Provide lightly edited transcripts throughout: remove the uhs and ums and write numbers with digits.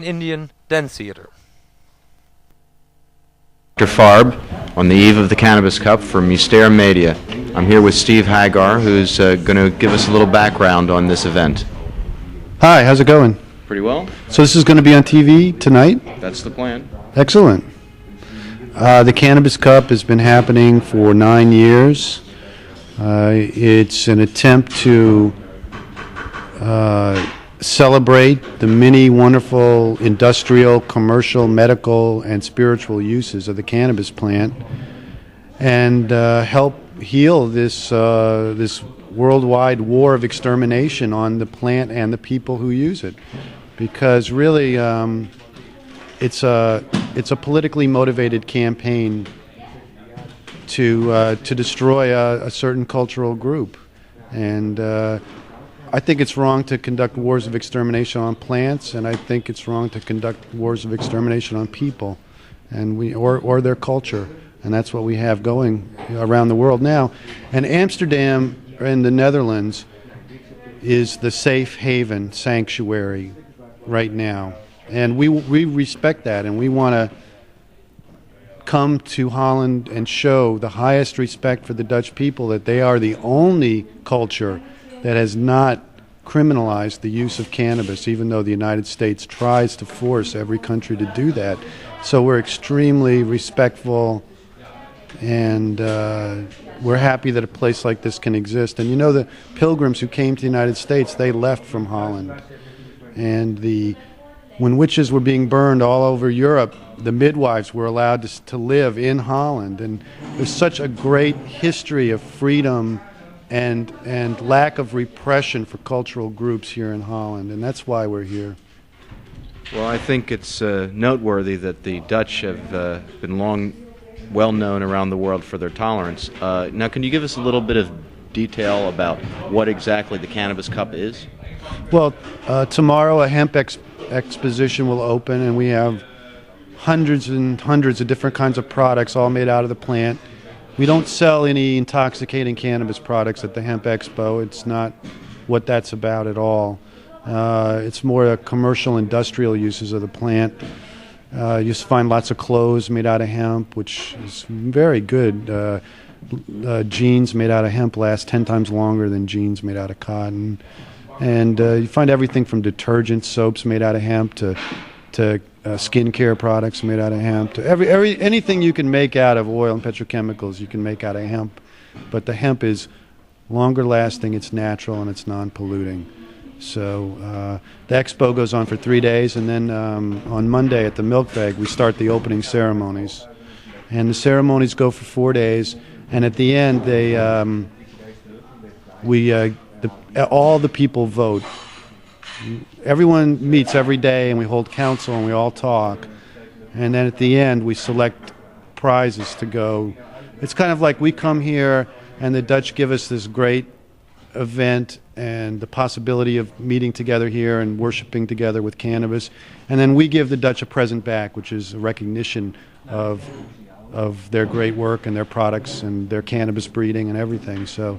Indian Dance Theater. Dr. Farb on the eve of the Cannabis Cup for Mysteria Media. I'm here with Steve Hager, who's going to give us a little background on this event. Hi, how's it going? Pretty well. So this is going to be on TV tonight? That's the plan. Excellent. The Cannabis Cup has been happening for 9 years. It's an attempt to celebrate the many wonderful industrial, commercial, medical, and spiritual uses of the cannabis plant, and help heal this worldwide war of extermination on the plant and the people who use it. Because really, it's a politically motivated campaign to destroy a certain cultural group, and I think it's wrong to conduct wars of extermination on plants, and I think it's wrong to conduct wars of extermination on people, and or their culture, and that's what we have going around the world now. And Amsterdam in the Netherlands is the safe haven sanctuary right now, and we respect that, and we want to come to Holland and show the highest respect for the Dutch people, that they are the only culture that has not criminalized the use of cannabis, even though the United States tries to force every country to do that. So we're extremely respectful, and we're happy that a place like this can exist. And you know, the pilgrims who came to the United States, they left from Holland. And when witches were being burned all over Europe, the midwives were allowed to live in Holland. And there's such a great history of freedom and lack of repression for cultural groups here in Holland, and that's why we're here. Well, I think it's noteworthy that the Dutch have been long well known around the world for their tolerance. Now, can you give us a little bit of detail about what exactly the Cannabis Cup is? Well, tomorrow a hemp exposition will open, and we have hundreds and hundreds of different kinds of products all made out of the plant. We don't sell any intoxicating cannabis products at the Hemp Expo. It's not what that's about at all. It's more a commercial, industrial uses of the plant. You find lots of clothes made out of hemp, which is very good. Jeans made out of hemp last 10 times longer than jeans made out of cotton. And you find everything from detergents, soaps made out of hemp, to skincare products made out of hemp, to anything you can make out of oil and petrochemicals you can make out of hemp. But the hemp is longer lasting, it's natural, and it's non-polluting. So the expo goes on for 3 days, and then on Monday at the Milk Bag we start the opening ceremonies. And the ceremonies go for 4 days, and at the end all the people vote. Everyone meets every day, and we hold council, and we all talk. And then at the end, we select prizes to go. It's kind of like we come here, and the Dutch give us this great event and the possibility of meeting together here and worshiping together with cannabis. And then we give the Dutch a present back, which is a recognition of their great work and their products and their cannabis breeding and everything. So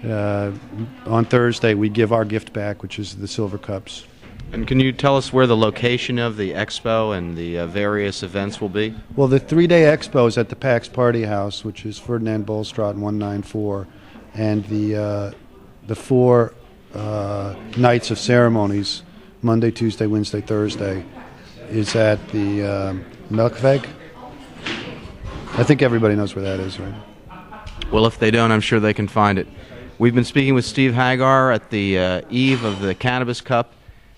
on Thursday, we give our gift back, which is the silver cups. And can you tell us where the location of the expo and the various events will be? Well, the 3-day expo is at the Pax Party House, which is Ferdinand Bolstraat 194, and the 4 nights of ceremonies, Monday, Tuesday, Wednesday, Thursday, is at the Melkweg. I think everybody knows where that is, right? Well, if they don't, I'm sure they can find it. We've been speaking with Steve Hager at the eve of the Cannabis Cup.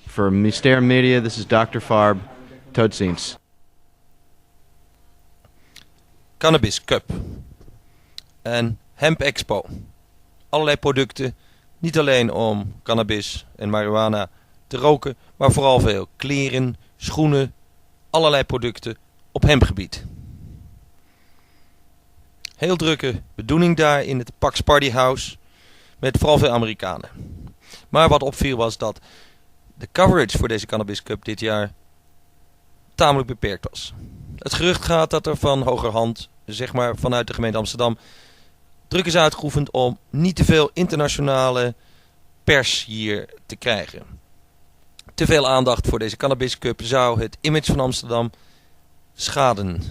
For Mysteria Media, this is Dr. Farb. Tot ziens. Cannabiscup. En Hemp Expo. Allerlei producten. Niet alleen om cannabis en marijuana te roken, maar vooral veel kleren, schoenen, allerlei producten op hempgebied. Heel drukke bedoeling daar in het Pax Party House, met vooral veel Amerikanen. Maar wat opviel was dat de coverage voor deze Cannabis Cup dit jaar tamelijk beperkt was. Het gerucht gaat dat er van hogerhand, zeg maar vanuit de gemeente Amsterdam, druk is uitgeoefend om niet te veel internationale pers hier te krijgen. Te veel aandacht voor deze cannabiscup zou het image van Amsterdam schaden.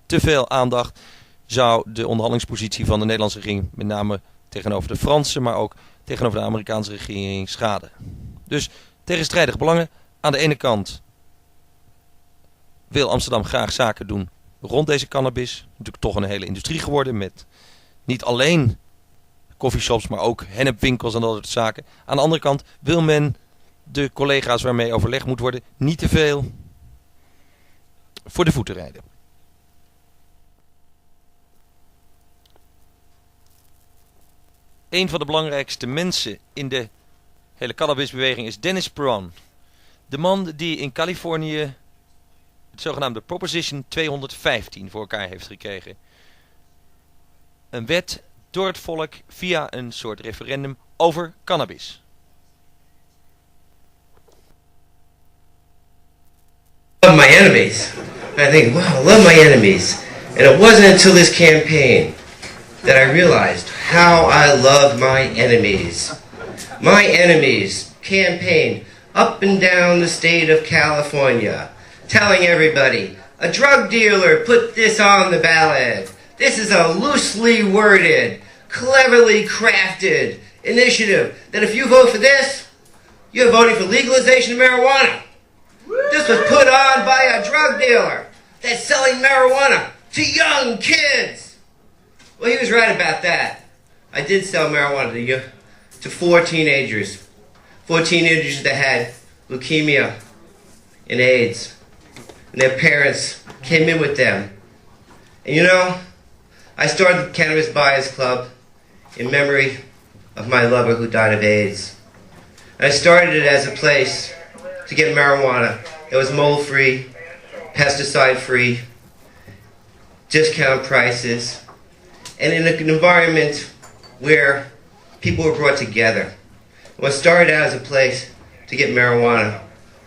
Te veel aandacht zou de onderhandelingspositie van de Nederlandse regering, met name tegenover de Franse, maar ook tegenover de Amerikaanse regering, schaden. Dus tegenstrijdige belangen. Aan de ene kant wil Amsterdam graag zaken doen rond deze cannabis. Natuurlijk toch een hele industrie geworden met niet alleen coffeeshops, maar ook hennepwinkels en dat soort zaken. Aan de andere kant wil men de collega's waarmee overleg moet worden niet te veel voor de voeten rijden. Een van de belangrijkste mensen in de hele cannabisbeweging is Dennis Peron. De man die in Californië het zogenaamde Proposition 215 voor elkaar heeft gekregen. Een wet door het volk via een soort referendum over cannabis. I love my enemies. And I think, wow, I love my enemies. And it wasn't until this campaign that I realized how I love my enemies. My enemies campaign up and down the state of California, telling everybody, a drug dealer put this on the ballot. This is a loosely worded, cleverly crafted initiative that if you vote for this, you're voting for legalization of marijuana. This was put on by a drug dealer that's selling marijuana to young kids. Well, he was right about that. I did sell marijuana to four teenagers. 4 teenagers that had leukemia and AIDS. And their parents came in with them. And you know, I started the Cannabis Buyers Club in memory of my lover who died of AIDS. And I started it as a place to get marijuana that was mold-free, pesticide-free, discount prices, and in an environment where people were brought together. What started out as a place to get marijuana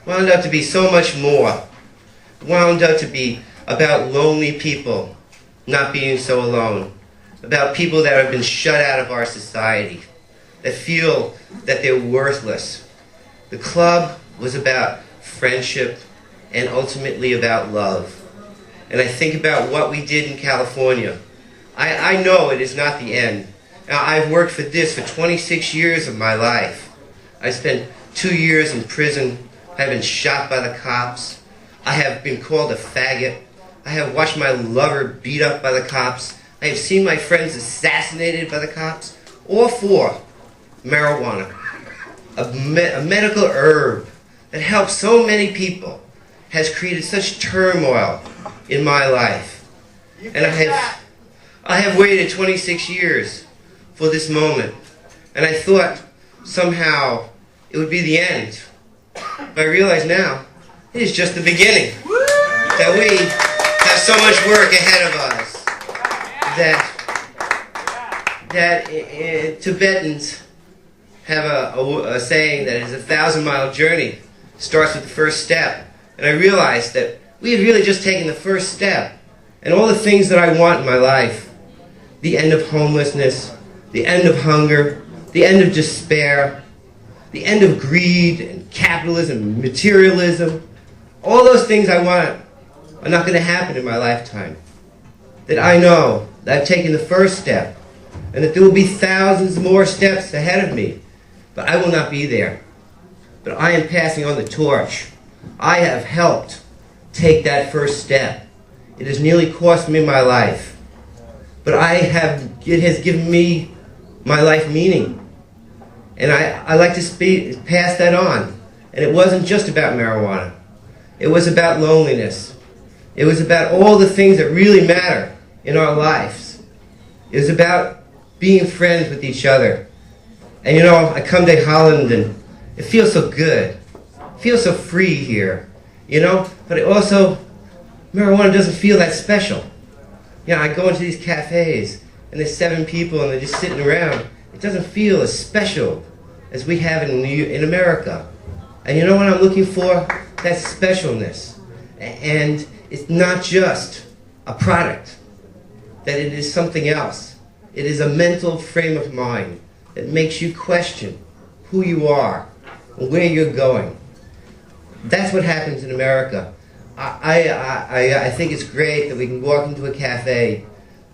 wound up to be so much more. Wound up to be about lonely people not being so alone. About people that have been shut out of our society, that feel that they're worthless. The club was about friendship and ultimately about love. And I think about what we did in California. I know it is not the end. Now, I've worked for this for 26 years of my life. I spent 2 years in prison. I've been shot by the cops. I have been called a faggot. I have watched my lover beat up by the cops. I have seen my friends assassinated by the cops. All for marijuana, a medical herb that helps so many people, has created such turmoil in my life. And I have waited 26 years for this moment. And I thought somehow it would be the end. But I realize now it is just the beginning. That we have so much work ahead of us. That Tibetans have a saying that it is a 1,000-mile journey. Starts with the first step. And I realized that we have really just taken the first step. And all the things that I want in my life, the end of homelessness, the end of hunger, the end of despair, the end of greed and capitalism and materialism, all those things I want are not going to happen in my lifetime. That I know that I've taken the first step and that there will be thousands more steps ahead of me, but I will not be there. But I am passing on the torch. I have helped take that first step. It has nearly cost me my life, but it has given me my life meaning. And I like to pass that on. And it wasn't just about marijuana. It was about loneliness. It was about all the things that really matter in our lives. It was about being friends with each other. And you know, I come to Holland and it feels so good. It feels so free here, you know? But it also, marijuana doesn't feel that special. You know, I go into these cafes and there's 7 people and they're just sitting around. It doesn't feel as special as we have in America. And you know what I'm looking for? That specialness. And it's not just a product, that it is something else. It is a mental frame of mind that makes you question, who you are and where you're going. That's what happens in America. I think it's great that we can walk into a cafe,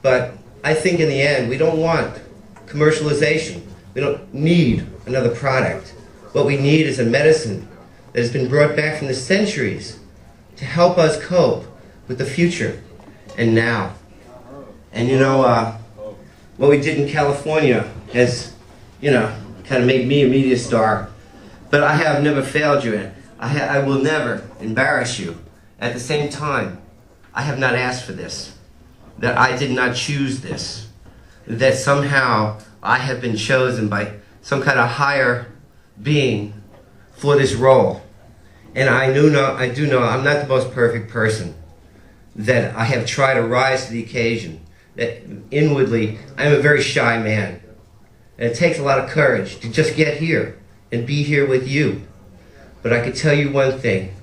but I think in the end we don't want commercialization. We don't need another product. What we need is a medicine that has been brought back from the centuries to help us cope with the future and now. And you know, what we did in California has, you know, kind of made me a media star. But I have never failed you. I will never embarrass you. At the same time, I have not asked for this. That I did not choose this. That somehow I have been chosen by some kind of higher being for this role. And I do know I'm not the most perfect person. That I have tried to rise to the occasion. That inwardly, I'm a very shy man. And it takes a lot of courage to just get here and be here with you. But I can tell you one thing,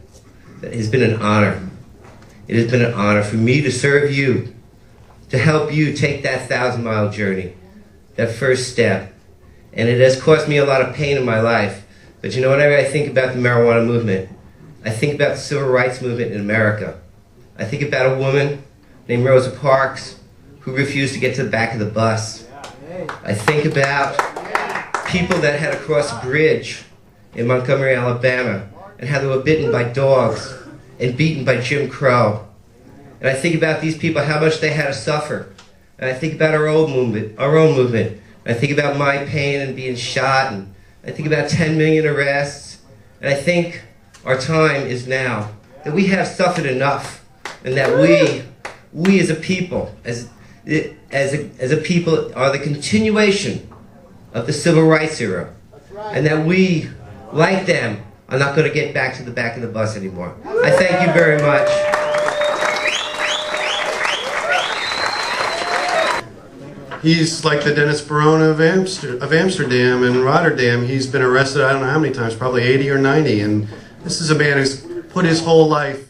that it has been an honor. It has been an honor for me to serve you, to help you take that 1,000-mile journey, that first step. And it has cost me a lot of pain in my life. But you know, whenever I think about the marijuana movement, I think about the civil rights movement in America. I think about a woman named Rosa Parks who refused to get to the back of the bus. I think about people that had to cross a bridge in Montgomery, Alabama, and how they were bitten by dogs and beaten by Jim Crow. And I think about these people, how much they had to suffer. And I think about our own movement. I think about my pain and being shot, and I think about 10 million arrests. And I think our time is now, that we have suffered enough, and that we as a people, as a people, are the continuation of the civil rights era, and that we, like them, are not going to get back to the back of the bus anymore. I thank you very much. He's like the Dennis Peron of Amsterdam and Rotterdam. He's been arrested I don't know how many times, probably 80 or 90. And this is a man who's put his whole life